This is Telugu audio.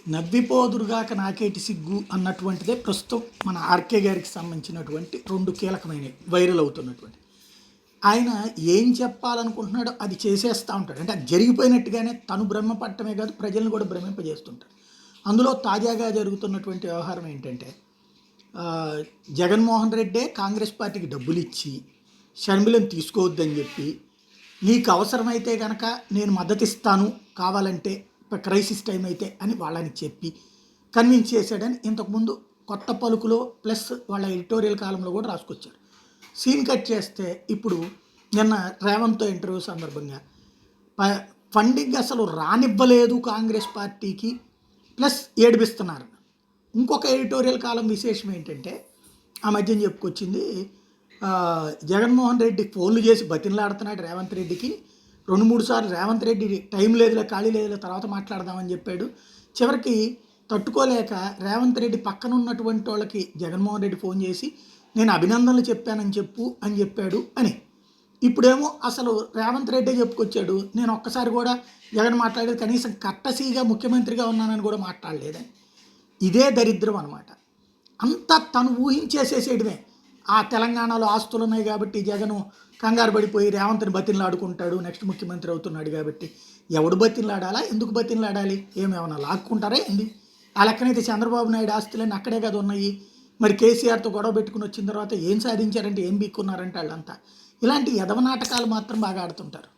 నవ్విపోదురుగాక నాకేటి సిగ్గు అన్నటువంటిదే ప్రస్తుతం మన ఆర్కే గారికి సంబంధించినటువంటి 2 కీలకమైనవి వైరల్ అవుతున్నటువంటి. ఆయన ఏం చెప్పాలనుకుంటున్నాడో అది చేసేస్తూ ఉంటాడు. అంటే అది జరిగిపోయినట్టుగానే తను భ్రమపడటమే కాదు, ప్రజలను కూడా భ్రమింపజేస్తుంటాడు. అందులో తాజాగా జరుగుతున్నటువంటి వ్యవహారం ఏంటంటే, జగన్మోహన్ రెడ్డే కాంగ్రెస్ పార్టీకి డబ్బులు ఇచ్చి షర్మిలను తీసుకోవద్దని చెప్పి, నీకు అవసరమైతే కనుక నేను మద్దతు ఇస్తాను కావాలంటే క్రైసిస్ టైం అయితే అని వాళ్ళని చెప్పి కన్విన్స్ చేశాడని ఇంతకుముందు కొత్త పలుకులో ప్లస్ వాళ్ళ ఎడిటోరియల్ కాలంలో కూడా రాసుకొచ్చారు. సీన్ కట్ చేస్తే ఇప్పుడు నిన్న రేవంత్తో ఇంటర్వ్యూ సందర్భంగా ఫండింగ్ అసలు రానివ్వలేదు కాంగ్రెస్ పార్టీకి, ప్లస్ ఏడిపిస్తున్నారు. ఇంకొక ఎడిటోరియల్ కాలం విశేషం ఏంటంటే, ఆ మధ్యన చెప్పుకొచ్చింది, జగన్మోహన్ రెడ్డి ఫోన్లు చేసి బతినలాడుతున్నాడు రేవంత్ రెడ్డికి. 2-3 సార్లు రేవంత్ రెడ్డి టైం లేదులే, ఖాళీ లేదులే, తర్వాత మాట్లాడదామని చెప్పాడు. చివరికి తట్టుకోలేక రేవంత్ రెడ్డి పక్కన ఉన్నటువంటి వాళ్ళకి జగన్మోహన్ రెడ్డి ఫోన్ చేసి నేను అభినందనలు చెప్పానని చెప్పు అని చెప్పాడు అని. ఇప్పుడేమో అసలు రేవంత్ రెడ్డే చెప్పుకొచ్చాడు, నేను ఒక్కసారి కూడా జగన్ మాట్లాడేది, కనీసం కట్టసీగా ముఖ్యమంత్రిగా ఉన్నానని కూడా మాట్లాడలేదని. ఇదే దరిద్రం అనమాట. అంతా తను ఊహించేసేసేయడమే. ఆ తెలంగాణలో ఆస్తులు ఉన్నాయి కాబట్టి జగను కంగారు పడిపోయి రేవంత్ని బతిన్లాడుకుంటాడు, నెక్స్ట్ ముఖ్యమంత్రి అవుతున్నాడు కాబట్టి. ఎవడు బతిన్లాడాలా, ఎందుకు బతిన్లాడాలి, ఏమేమన్నా లాక్కుంటారా ఏంది? ఆ లెక్కనైతే చంద్రబాబు నాయుడు ఆస్తులన్నీ అక్కడే కదా ఉన్నాయి. మరి కేసీఆర్తో గొడవ పెట్టుకుని వచ్చిన తర్వాత ఏం సాధించారంటే, ఏం బీక్కున్నారంటే వాళ్ళంతా. ఇలాంటి యదవ నాటకాలు మాత్రం బాగా ఆడుతుంటారు.